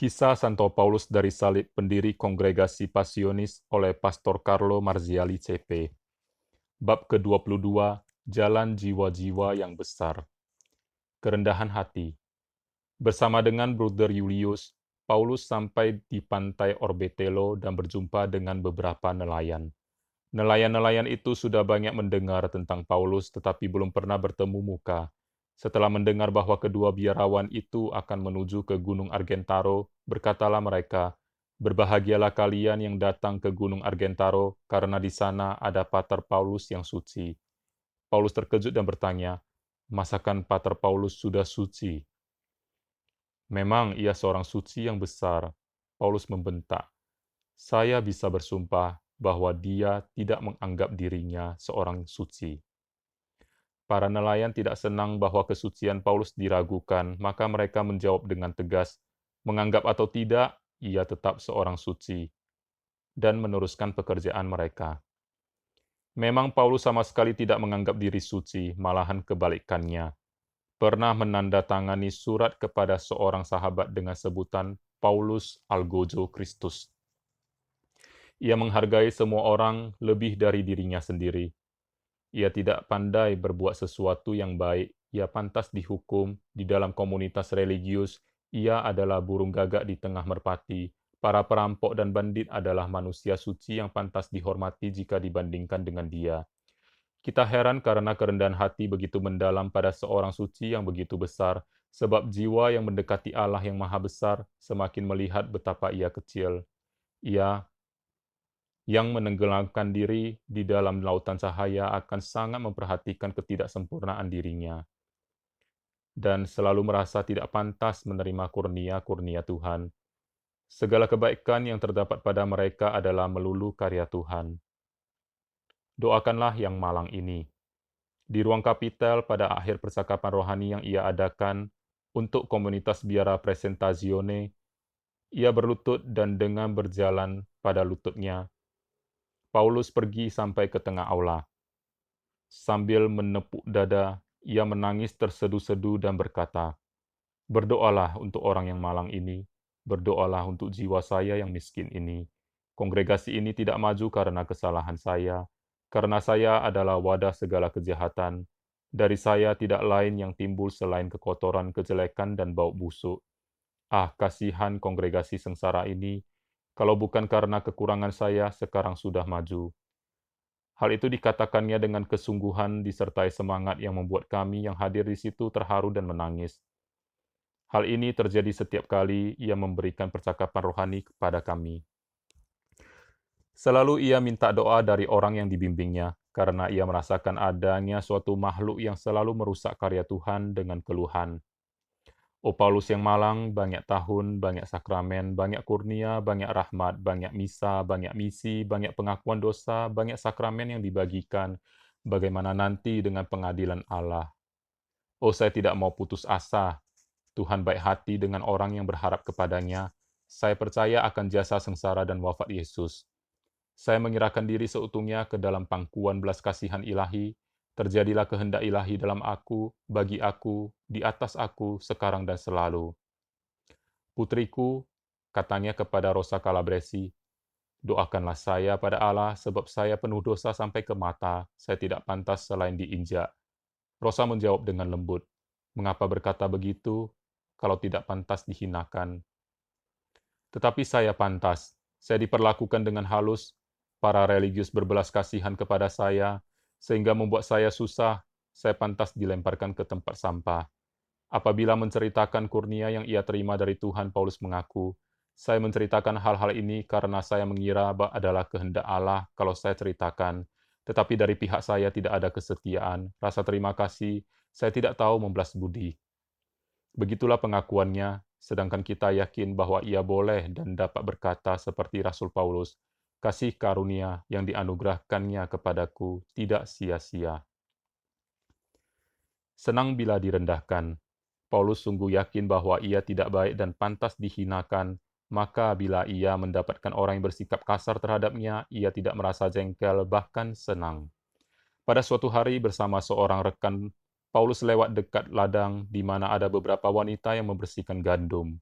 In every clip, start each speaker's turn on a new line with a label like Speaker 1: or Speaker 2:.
Speaker 1: Kisah Santo Paulus dari Salib pendiri Kongregasi Pasionis oleh Pastor Carlo Marziali CP. Bab ke-22, Jalan Jiwa-Jiwa yang Besar. Kerendahan hati. Bersama dengan Bruder Julius, Paulus sampai di pantai Orbetello dan berjumpa dengan beberapa nelayan. Nelayan-nelayan itu sudah banyak mendengar tentang Paulus tetapi belum pernah bertemu muka. Setelah mendengar bahwa kedua biarawan itu akan menuju ke Gunung Argentaro, berkatalah mereka, "Berbahagialah kalian yang datang ke Gunung Argentaro, karena di sana ada Pater Paulus yang suci." Paulus terkejut dan bertanya, "Masakan Pater Paulus sudah suci?" "Memang ia seorang suci yang besar," Paulus membentak. "Saya bisa bersumpah bahwa dia tidak menganggap dirinya seorang suci." Para nelayan tidak senang bahwa kesucian Paulus diragukan, maka mereka menjawab dengan tegas, menganggap atau tidak, ia tetap seorang suci, dan meneruskan pekerjaan mereka. Memang Paulus sama sekali tidak menganggap diri suci, malahan kebalikannya. Pernah menandatangani surat kepada seorang sahabat dengan sebutan Paulus Algojo Kristus. Ia menghargai semua orang lebih dari dirinya sendiri. Ia tidak pandai berbuat sesuatu yang baik, ia pantas dihukum di dalam komunitas religius, ia adalah burung gagak di tengah merpati. Para perampok dan bandit adalah manusia suci yang pantas dihormati jika dibandingkan dengan dia. Kita heran karena kerendahan hati begitu mendalam pada seorang suci yang begitu besar, sebab jiwa yang mendekati Allah yang maha besar semakin melihat betapa ia kecil. Ia yang menenggelamkan diri di dalam lautan cahaya akan sangat memperhatikan ketidaksempurnaan dirinya dan selalu merasa tidak pantas menerima kurnia-kurnia Tuhan. Segala kebaikan yang terdapat pada mereka adalah melulu karya Tuhan. Doakanlah yang malang ini. Di ruang kapitel pada akhir percakapan rohani yang ia adakan untuk komunitas biara Presentazione, ia berlutut dan dengan berjalan pada lututnya, Paulus pergi sampai ke tengah aula. Sambil menepuk dada, ia menangis tersedu-sedu dan berkata, "Berdoalah untuk orang yang malang ini, berdoalah untuk jiwa saya yang miskin ini. Kongregasi ini tidak maju karena kesalahan saya, karena saya adalah wadah segala kejahatan. Dari saya tidak lain yang timbul selain kekotoran, kejelekan, dan bau busuk. Ah, kasihan kongregasi sengsara ini, kalau bukan karena kekurangan saya, sekarang sudah maju." Hal itu dikatakannya dengan kesungguhan disertai semangat yang membuat kami yang hadir di situ terharu dan menangis. Hal ini terjadi setiap kali ia memberikan percakapan rohani kepada kami. Selalu ia minta doa dari orang yang dibimbingnya, karena ia merasakan adanya suatu makhluk yang selalu merusak karya Tuhan dengan keluhan. O Paulus yang malang, banyak tahun, banyak sakramen, banyak kurnia, banyak rahmat, banyak misa, banyak misi, banyak pengakuan dosa, banyak sakramen yang dibagikan. Bagaimana nanti dengan pengadilan Allah? Oh, saya tidak mau putus asa. Tuhan baik hati dengan orang yang berharap kepadanya. Saya percaya akan jasa sengsara dan wafat Yesus. Saya menyerahkan diri seutuhnya ke dalam pangkuan belas kasihan ilahi. Terjadilah kehendak ilahi dalam aku, bagi aku, di atas aku, sekarang dan selalu. Putriku, katanya kepada Rosa Calabresi, doakanlah saya pada Allah sebab saya penuh dosa sampai ke mata, saya tidak pantas selain diinjak. Rosa menjawab dengan lembut, mengapa berkata begitu kalau tidak pantas dihinakan? Tetapi saya pantas, saya diperlakukan dengan halus, para religius berbelas kasihan kepada saya, sehingga membuat saya susah, saya pantas dilemparkan ke tempat sampah. Apabila menceritakan kurnia yang ia terima dari Tuhan, Paulus mengaku, "Saya menceritakan hal-hal ini karena saya mengira adalah kehendak Allah kalau saya ceritakan. Tetapi dari pihak saya tidak ada kesetiaan, rasa terima kasih, saya tidak tahu membalas budi." Begitulah pengakuannya, sedangkan kita yakin bahwa ia boleh dan dapat berkata seperti Rasul Paulus, "Kasih karunia yang dianugerahkannya kepadaku tidak sia-sia." Senang bila direndahkan. Paulus sungguh yakin bahwa ia tidak baik dan pantas dihinakan, maka bila ia mendapatkan orang yang bersikap kasar terhadapnya, ia tidak merasa jengkel, bahkan senang. Pada suatu hari bersama seorang rekan, Paulus lewat dekat ladang di mana ada beberapa wanita yang membersihkan gandum.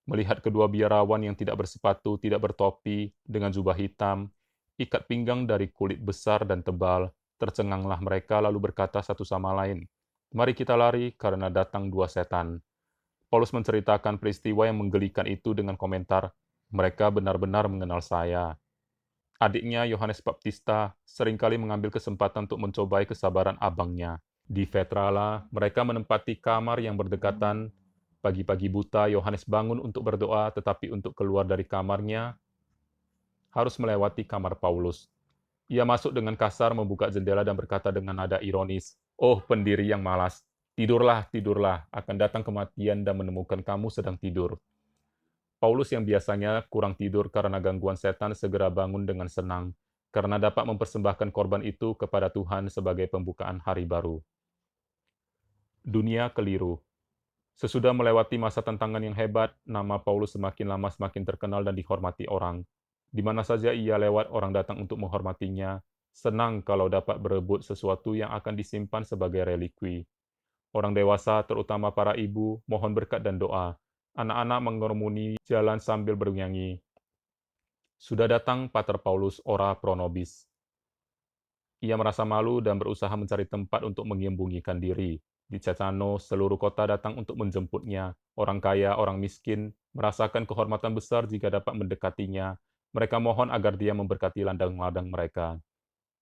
Speaker 1: Melihat kedua biarawan yang tidak bersepatu, tidak bertopi, dengan jubah hitam, ikat pinggang dari kulit besar dan tebal, tercenganglah mereka lalu berkata satu sama lain, "Mari kita lari, karena datang dua setan." Paulus menceritakan peristiwa yang menggelikan itu dengan komentar, "Mereka benar-benar mengenal saya." Adiknya, Yohanes Baptista, seringkali mengambil kesempatan untuk mencobai kesabaran abangnya. Di Vetrala, mereka menempati kamar yang berdekatan. Pagi-pagi buta, Yohanes bangun untuk berdoa, tetapi untuk keluar dari kamarnya, harus melewati kamar Paulus. Ia masuk dengan kasar, membuka jendela dan berkata dengan nada ironis, "Oh, pendiri yang malas, tidurlah, tidurlah, akan datang kematian dan menemukan kamu sedang tidur." Paulus yang biasanya kurang tidur karena gangguan setan segera bangun dengan senang, karena dapat mempersembahkan korban itu kepada Tuhan sebagai pembukaan hari baru. Dunia keliru. Sesudah melewati masa tantangan yang hebat, nama Paulus semakin lama semakin terkenal dan dihormati orang. Di mana saja ia lewat, orang datang untuk menghormatinya, senang kalau dapat berebut sesuatu yang akan disimpan sebagai relikwi. Orang dewasa, terutama para ibu, mohon berkat dan doa. Anak-anak mengerumuni jalan sambil bernyanyi. Sudah datang Pater Paulus ora pro nobis. Ia merasa malu dan berusaha mencari tempat untuk menyembunyikan diri. Di Cecano, seluruh kota datang untuk menjemputnya. Orang kaya, orang miskin, merasakan kehormatan besar jika dapat mendekatinya. Mereka mohon agar dia memberkati ladang-ladang mereka.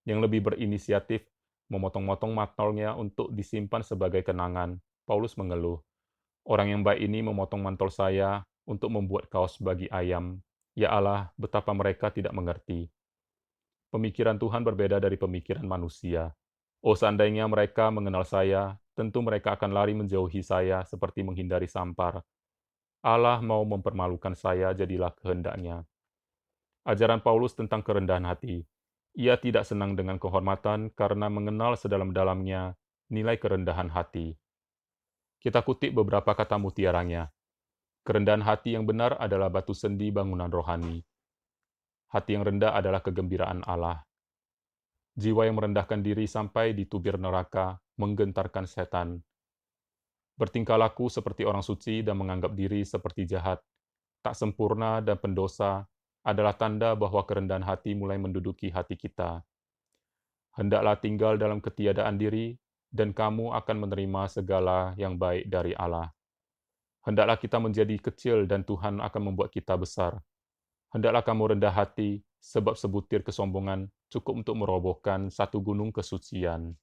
Speaker 1: Yang lebih berinisiatif, memotong-motong mantolnya untuk disimpan sebagai kenangan. Paulus mengeluh, "Orang yang baik ini memotong mantol saya untuk membuat kaos bagi ayam. Ya Allah, betapa mereka tidak mengerti." Pemikiran Tuhan berbeda dari pemikiran manusia. Oh, seandainya mereka mengenal saya, tentu mereka akan lari menjauhi saya seperti menghindari sampar. Allah mau mempermalukan saya, jadilah kehendaknya. Ajaran Paulus tentang kerendahan hati. Ia tidak senang dengan kehormatan karena mengenal sedalam-dalamnya nilai kerendahan hati. Kita kutip beberapa kata mutiaranya. Kerendahan hati yang benar adalah batu sendi bangunan rohani. Hati yang rendah adalah kegembiraan Allah. Jiwa yang merendahkan diri sampai di tubir neraka, menggentarkan setan. Bertingkah laku seperti orang suci dan menganggap diri seperti jahat, tak sempurna dan pendosa, adalah tanda bahwa kerendahan hati mulai menduduki hati kita. Hendaklah tinggal dalam ketiadaan diri, dan kamu akan menerima segala yang baik dari Allah. Hendaklah kita menjadi kecil dan Tuhan akan membuat kita besar. Hendaklah kamu rendah hati, sebab sebutir kesombongan cukup untuk merobohkan satu gunung kesucian.